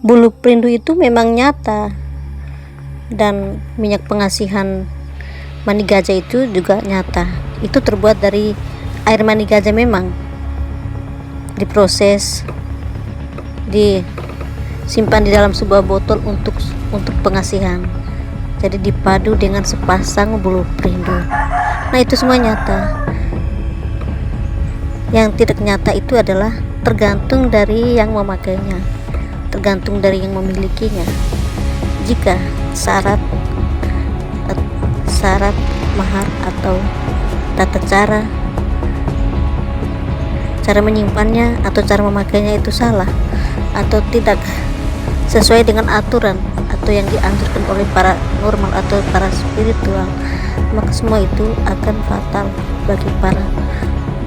Bulu perindu itu memang nyata, dan minyak pengasihan mani gajah itu juga nyata. Itu terbuat dari air mani gajah, memang diproses, disimpan di dalam sebuah botol untuk pengasihan. Jadi dipadu dengan sepasang bulu perindu. Nah, itu semua nyata. Yang tidak nyata itu adalah tergantung dari yang memakainya, tergantung dari yang memilikinya. Jika syarat mahar atau tata cara menyimpannya atau cara memakainya itu salah atau tidak sesuai dengan aturan atau yang dianjurkan oleh para normal atau para spiritual, maka semua itu akan fatal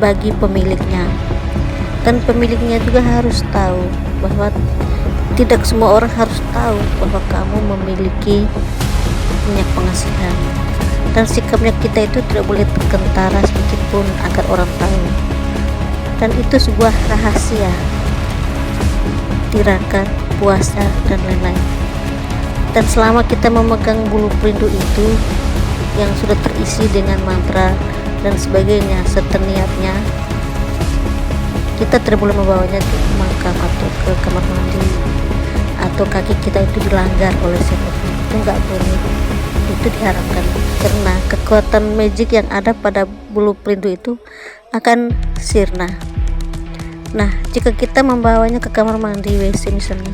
bagi pemiliknya. Dan pemiliknya juga harus tahu bahwa tidak semua orang harus tahu bahwa kamu memiliki minyak pengasihan, dan sikapnya kita itu tidak boleh terkentara sedikit pun agar orang tahu. Dan itu sebuah rahasia tirakat, puasa, dan lain-lain. Dan selama kita memegang bulu perindu itu yang sudah terisi dengan mantra dan sebagainya serta niatnya, kita tidak boleh membawanya ke makam atau ke kamar mandi, atau kaki kita itu dilanggar oleh siapapun. Itu nggak boleh, itu diharamkan, karena kekuatan magic yang ada pada bulu perindu itu akan sirna. Nah, jika kita membawanya ke kamar mandi, WC misalnya,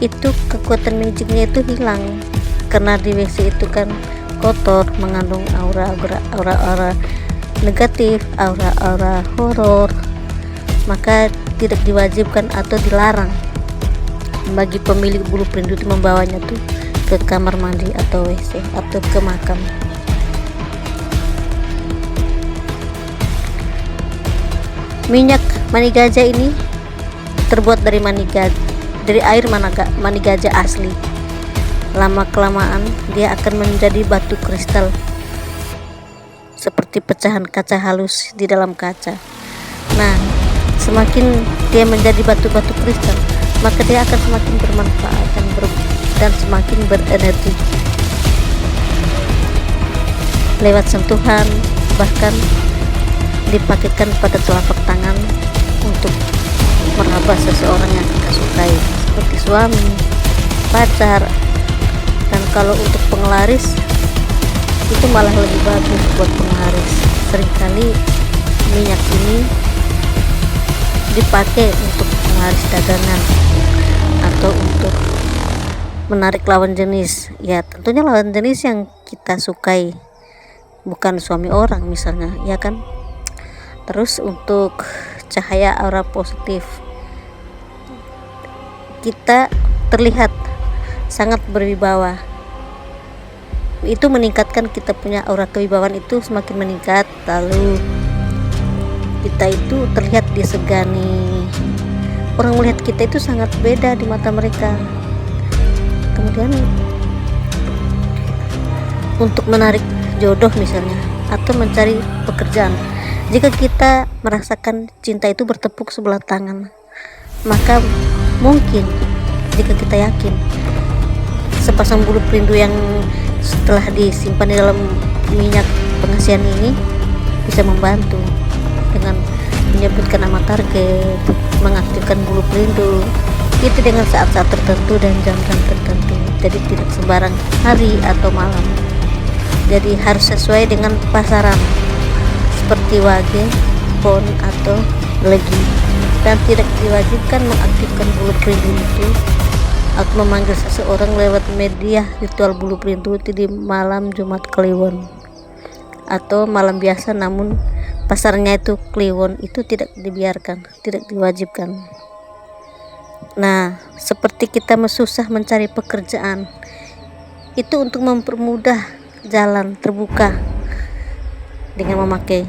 itu kekuatan magicnya itu hilang, karena di WC itu kan kotor, mengandung aura-aura negatif, aura-aura horor. Maka tidak diwajibkan atau dilarang bagi pemilik bulu perindu itu membawanya tuh ke kamar mandi atau WC atau ke makam. Minyak mani gajah ini terbuat dari air mani gajah asli. Lama kelamaan dia akan menjadi batu kristal seperti pecahan kaca halus di dalam kaca. Nah, semakin dia menjadi batu-batu kristal, maka dia akan semakin bermanfaat dan semakin berenergi. Lewat sentuhan, bahkan dipakaikan pada telapak tangan untuk meraba seseorang yang kita sukai, seperti suami, pacar. Dan kalau untuk penglaris, itu malah lebih bagus buat penglaris. Seringkali minyak ini dipakai untuk penglaris dagangan atau untuk menarik lawan jenis. Ya, tentunya lawan jenis yang kita sukai, bukan suami orang misalnya, ya kan. Terus untuk cahaya aura positif, kita terlihat sangat berwibawa. Itu meningkatkan kita punya aura kewibawaan itu semakin meningkat. Lalu kita itu terlihat disegani. Orang melihat kita itu sangat beda di mata mereka. Kemudian untuk menarik jodoh misalnya, atau mencari pekerjaan, jika kita merasakan cinta itu bertepuk sebelah tangan, maka mungkin jika kita yakin sepasang bulu perindu yang setelah disimpan di dalam minyak pengasihan ini bisa membantu dengan menyebutkan nama target, mengaktifkan bulu perindu itu dengan saat-saat tertentu dan jam-jam tertentu. Jadi tidak sembarang hari atau malam, jadi harus sesuai dengan pasaran seperti wage, pon, atau legi. Dan tidak diwajibkan mengaktifkan bulu perindu itu atau memanggil seseorang lewat media ritual bulu perindu itu di malam Jumat Kliwon atau malam biasa, namun pasarnya itu Kliwon, itu tidak dibiarkan, tidak diwajibkan. Nah, seperti kita susah mencari pekerjaan, itu untuk mempermudah jalan terbuka dengan memakai